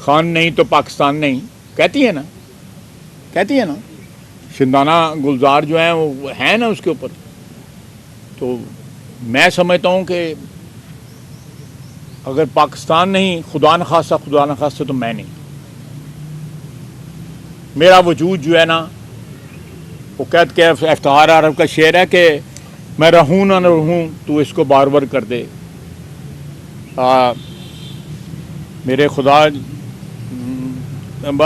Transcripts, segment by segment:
خان نہیں تو پاکستان نہیں کہتی ہے نا شندانہ گلزار جو ہیں وہ ہیں نا اس کے اوپر. تو میں سمجھتا ہوں کہ اگر پاکستان نہیں خدا نخواستہ تو میں نہیں. میرا وجود جو ہے نا وہ کہتے کہ افتخار عرب کا شعر ہے کہ میں رہوں نہ رہوں تو اس کو بار بار کر دے. میرے خدا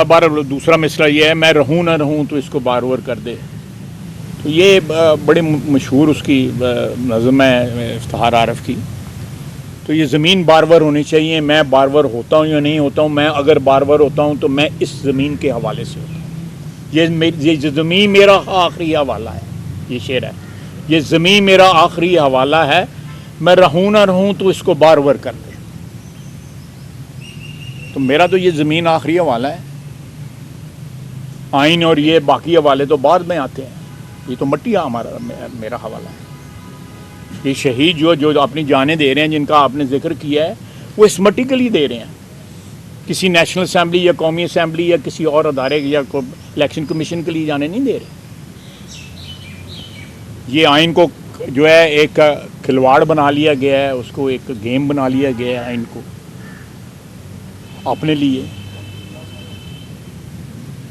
بار دوسرا مصرع یہ ہے میں رہوں نہ رہوں تو اس کو بار بار کر دے. تو یہ بڑے مشہور اس کی نظم ہے افتخار عارف کی. تو یہ زمین بار بار ہونی چاہیے. میں بار بار ہوتا ہوں یا نہیں ہوتا ہوں. میں اگر بار بار ہوتا ہوں تو میں اس زمین کے حوالے سے ہوتا ہوں. یہ زمین میرا آخری حوالہ ہے. یہ شعر ہے یہ زمین میرا آخری حوالہ ہے. میں رہوں نہ رہوں تو اس کو بار بار کر دے. تو میرا تو یہ زمین آخری حوالہ ہے. آئین اور یہ باقی حوالے تو بعد میں آتے ہیں. یہ تو مٹی میرا حوالہ ہے. یہ شہید جو اپنی جانیں دے رہے ہیں جن کا آپ نے ذکر کیا ہے وہ اس مٹی کے لیے دے رہے ہیں. کسی نیشنل اسمبلی یا قومی اسمبلی یا کسی اور ادارے یا الیکشن کمیشن کے لیے جانے نہیں دے رہے. یہ آئین کو جو ہے ایک کھلواڑ بنا لیا گیا ہے. اس کو ایک گیم بنا لیا گیا ہے آئین کو اپنے لیے,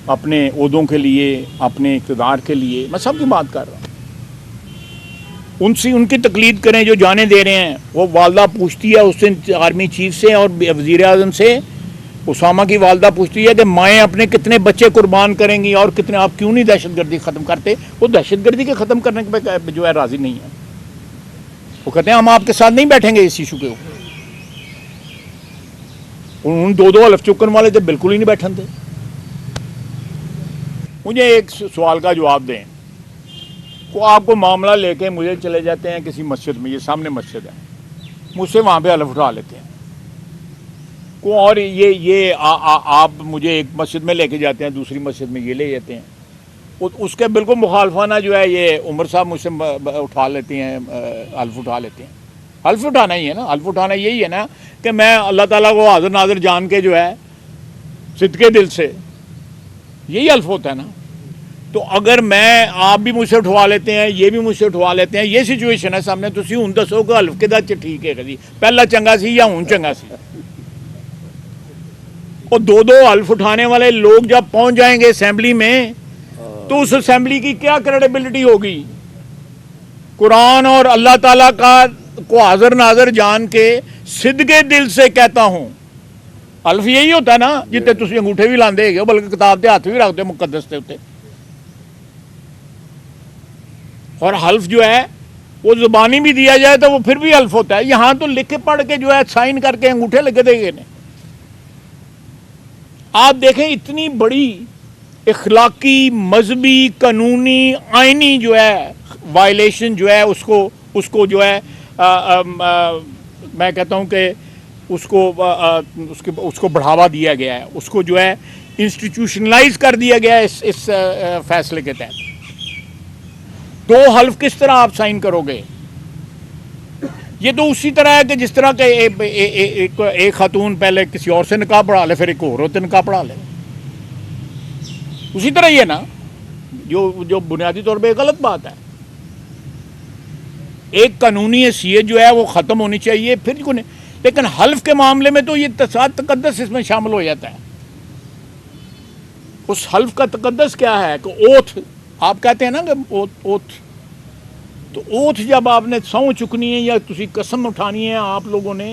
اپنے عہدوں کے لیے, اپنے اقتدار کے لیے. میں سب کی بات کر رہا ہوں. ان کی تقلید کریں جو جانے دے رہے ہیں. وہ والدہ پوچھتی ہے اس سے آرمی چیف سے اور وزیر اعظم سے. اسامہ کی والدہ پوچھتی ہے کہ مائیں اپنے کتنے بچے قربان کریں گی اور کتنے آپ کیوں نہیں دہشت گردی ختم کرتے. وہ دہشت گردی کے ختم کرنے پہ جو ہے راضی نہیں ہے. وہ کہتے ہیں ہم آپ کے ساتھ نہیں بیٹھیں گے اس ایشو کے اوپر. ان دو حلف چکن والے تو بالکل ہی نہیں بیٹھن تھے. مجھے ایک سوال کا جواب دیں. کو آپ کو معاملہ لے کے مجھے چلے جاتے ہیں کسی مسجد میں. یہ سامنے مسجد ہے. مجھ سے وہاں پہ حلف اٹھا لیتے ہیں کو. اور یہ آپ مجھے ایک مسجد میں لے کے جاتے ہیں, دوسری مسجد میں یہ لے جاتے ہیں. اس کے بالکل مخالفانہ جو ہے یہ عمر صاحب مجھ سے اٹھا لیتے ہیں, حلف اٹھا لیتے ہیں. حلف اٹھانا ہی ہے نا. حلف اٹھانا یہی ہے نا کہ میں اللہ تعالیٰ کو حاضر ناظر جان کے جو ہے صدقے دل سے, یہی حلف ہوتا ہے نا. تو اگر میں آپ بھی مجھ سے اٹھوا لیتے ہیں, یہ بھی مجھ سے اٹھوا لیتے ہیں, یہ سچویشن ہے سامنے. تسی ہوں دسو کہ حلف کدا ٹھیک ہے جی, پہلا چنگا سی یا ہوں چنگا سی. اور دو حلف اٹھانے والے لوگ جب پہنچ جائیں گے اسمبلی میں تو اس اسمبلی کی کیا کریڈیبلٹی ہوگی. قرآن اور اللہ تعالیٰ کو حاضر ناظر جان کے صدقے دل سے کہتا ہوں. حلف یہی ہوتا ہے نا جتنے تسی انگوٹھے بھی لاندے گے, بلکہ کتاب کے ہاتھ بھی رکھتے مقدس کے اتنے. اور حلف جو ہے وہ زبانی بھی دیا جائے تو وہ پھر بھی حلف ہوتا ہے. یہاں تو لکھ کے پڑھ کے جو ہے سائن کر کے انگوٹھے لگے دے گئے. آپ دیکھیں اتنی بڑی اخلاقی, مذہبی, قانونی, آئینی جو ہے وائلیشن جو ہے اس کو جو ہے میں کہتا ہوں کہ اس کو بڑھاوا دیا گیا ہے. اس کو جو ہے انسٹیٹیوشنلائز کر دیا گیا ہے اس فیصلے کے تحت. دو حلف کس طرح آپ سائن کرو گے؟ یہ تو اسی طرح ہے کہ جس طرح کہ ایک خاتون پہلے کسی اور سے نکاح پڑھا لے, پھر ایک اور ہوتے نکاح پڑھا لے. اسی طرح یہ نا جو بنیادی طور پہ غلط بات ہے. ایک قانونی حیثیت جو ہے وہ ختم ہونی چاہیے پھر کیوں نہیں. لیکن حلف کے معاملے میں تو یہ تقدس اس میں شامل ہو جاتا ہے. اس حلف کا تقدس کیا ہے کہ اوتھ آپ کہتے ہیں نا کہ اوتھ. تو اوتھ جب آپ نے سਹੁੰ چکنی ہے یا تسی قسم اٹھانی ہے آپ لوگوں نے,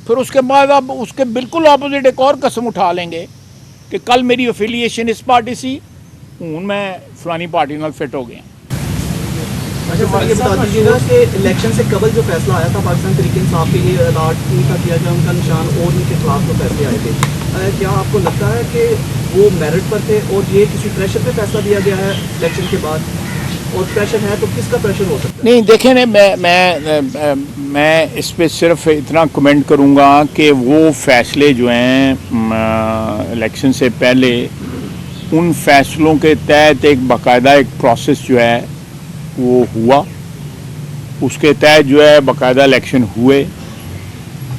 پھر اس کے بعد آپ اس کے بالکل اپوزٹ ایک اور قسم اٹھا لیں گے کہ کل میری افیلیشن اس پارٹی سی, ہوں میں فلانی پارٹی نال فٹ ہو گیا. اچھا یہ بتا دیجیے گا کہ الیکشن سے قبل جو فیصلہ آیا تھا پاکستان تحریک انصاف کے لیے الاٹ کا کیا گیا, ان کا نشان اور ان کے خلاف جو فیصلے آئے تھے, کیا آپ کو لگتا ہے کہ وہ میرٹ پر تھے اور یہ کسی پریشر پہ فیصلہ دیا گیا ہے الیکشن کے بعد, اور پریشر ہے تو کس کا پریشر ہو سکتا ہے؟ نہیں دیکھیں نا, میں اس پہ صرف اتنا کمنٹ کروں گا کہ وہ فیصلے جو ہیں الیکشن سے پہلے, ان فیصلوں کے تحت ایک باقاعدہ ایک پروسیس جو ہے وہ ہوا. اس کے تحت جو ہے باقاعدہ الیکشن ہوئے.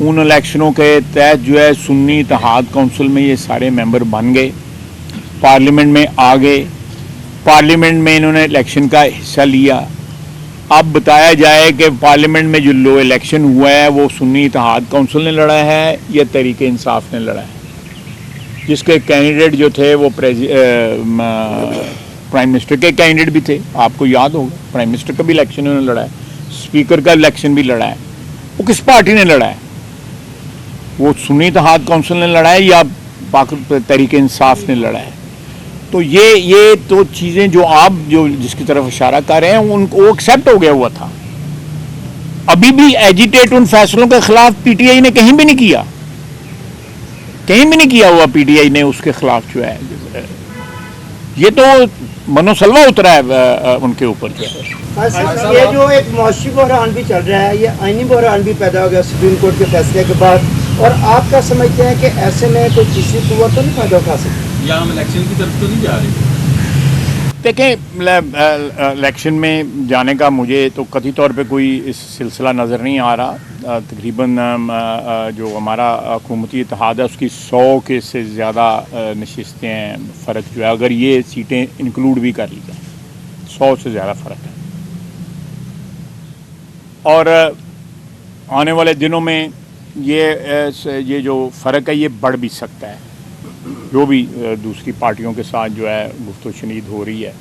ان الیکشنوں کے تحت جو ہے سنی اتحاد کونسل میں یہ سارے ممبر بن گئے، پارلیمنٹ میں آ گئے، پارلیمنٹ میں انہوں نے الیکشن کا حصہ لیا۔ اب بتایا جائے کہ پارلیمنٹ میں جو الیکشن ہوا ہے وہ سنی اتحاد کونسل نے لڑا ہے یا تحریک انصاف نے لڑا ہے، جس کے کینڈیڈیٹ جو تھے وہ پرائم منسٹر کے کینڈیڈیٹ بھی تھے، آپ کو یاد ہوگا پرائم منسٹر کا بھی الیکشن انہوں نے لڑا ہے، اسپیکر کا الیکشن بھی لڑا ہے۔ وہ کس پارٹی نے لڑا ہے؟ وہ سنی اتحاد کونسل نے لڑا ہے یا تحریک انصاف نے لڑا ہے؟ تو یہ تو چیزیں جو آپ جس کی طرف اشارہ کر رہے ہیں ان کو وہ ایکسیپٹ ہو گیا ہوا تھا۔ ابھی بھی ایجیٹیٹ ان فیصلوں کے خلاف پی ٹی آئی نے کہیں بھی نہیں کیا، کہیں بھی نہیں کیا ہوا پی ٹی آئی نے اس کے خلاف جو ہے، یہ تو منوسلوا اترا ہے ان کے اوپر جو ہے۔ یہ جو ایک معاشی بحران بھی چل رہا ہے، یہ آئینی بحران بھی پیدا ہو گیا سپریم کورٹ کے فیصلے کے بعد، اور آپ کیا سمجھتے ہیں کہ ایسے میں کوئی تیسری قوت تو نہیں فائدہ اٹھا سکتی؟ یا ہم الیکشن کی طرف تو نہیں جا رہے؟ دیکھیں، الیکشن میں جانے کا مجھے تو قطعی طور پہ کوئی اس سلسلہ نظر نہیں آ رہا۔ تقریباً جو ہمارا حکومتی اتحاد ہے اس کی 100 کے سے زیادہ نشستیں ہیں، فرق جو ہے اگر یہ سیٹیں انکلوڈ بھی کر لی جائیں 100 سے زیادہ فرق ہے، اور آنے والے دنوں میں یہ جو فرق ہے یہ بڑھ بھی سکتا ہے، جو بھی دوسری پارٹیوں کے ساتھ جو ہے گفت و شنید ہو رہی ہے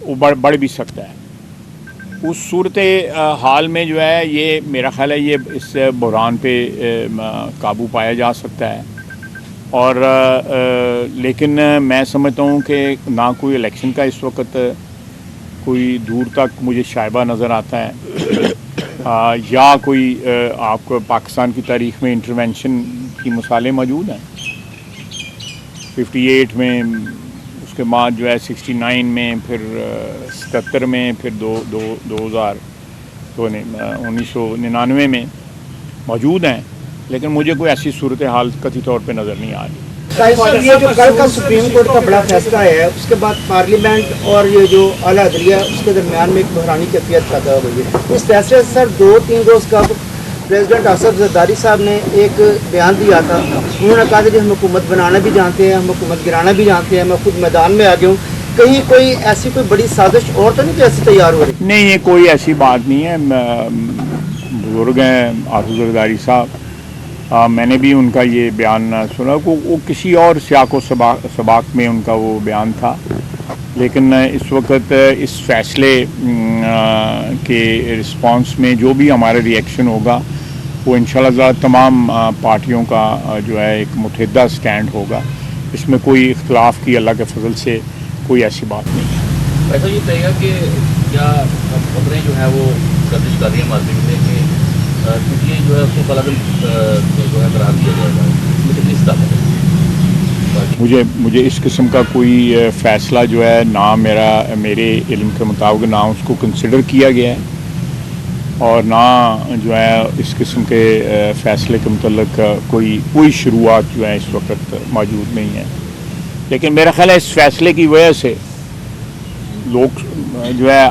وہ بڑھ بھی سکتا ہے۔ اس صورت حال میں جو ہے یہ میرا خیال ہے یہ اس بحران پہ قابو پایا جا سکتا ہے، اور لیکن میں سمجھتا ہوں کہ نہ کوئی الیکشن کا اس وقت کوئی دور تک مجھے شائبہ نظر آتا ہے، یا کوئی آپ کو پاکستان کی تاریخ میں انٹروینشن کی مثالیں موجود ہیں۔ 58 میں، اس کے بعد جو ہے 69 میں، پھر 77 میں، پھر 1999 میں موجود ہیں، لیکن مجھے کوئی ایسی صورتحال قطعی طور پہ نظر نہیں آ رہی۔ یہ جو کل کا سپریم کورٹ کا بڑا فیصلہ ہے، اس کے بعد پارلیمنٹ اور یہ جو اعلیٰ عدلیہ اس کے درمیان میں ایک بحرانی کیفیت پیدا ہو گئی ہے۔ اس فیصلے سے سر 2-3 روز قبل پریزیڈنٹ آصف زرداری صاحب نے ایک بیان دیا تھا، انہوں نے کہا کہ ہم حکومت بنانا بھی جانتے ہیں، ہم حکومت گرانا بھی جانتے ہیں، میں خود میدان میں آ گیا ہوں، کہیں کوئی ایسی کوئی بڑی سازش اور تو نہیں کہ ایسی تیار ہو رہی؟ نہیں، یہ کوئی ایسی بات نہیں ہے، بزرگ ہیں آصف زرداری صاحب، میں نے بھی ان کا یہ بیان سنا، وہ کسی اور سیاق و سباق میں ان کا وہ بیان تھا، لیکن اس وقت اس فیصلے کے رسپانس میں جو بھی ہمارا ری ایکشن ہوگا وہ انشاءاللہ تمام پارٹیوں کا جو ہے ایک متحدہ سٹینڈ ہوگا، اس میں کوئی اختلاف کی اللہ کے فضل سے کوئی ایسی بات نہیں ہے۔ ایسا یہ کہے گا کہ کیا خبریں جو ہیں وہ گردش کر رہی ہیں مارکیٹ میں کہ یہ جو ہے اس کو قلعہ جو ہے قرار دیا جائے گا، اس میں کتنی صداقت ہے؟ مجھے اس قسم کا کوئی فیصلہ جو ہے نہ میرے علم کے مطابق نہ اس کو کنسیڈر کیا گیا ہے، اور نہ جو ہے اس قسم کے فیصلے کے متعلق کوئی شروعات جو ہے اس وقت موجود نہیں ہے، لیکن میرا خیال ہے اس فیصلے کی وجہ سے لوگ جو ہے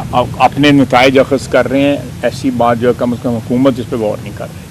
اپنے نتائج اخذ کر رہے ہیں، ایسی بات جو ہے کم از کم حکومت اس پہ غور نہیں کر رہی۔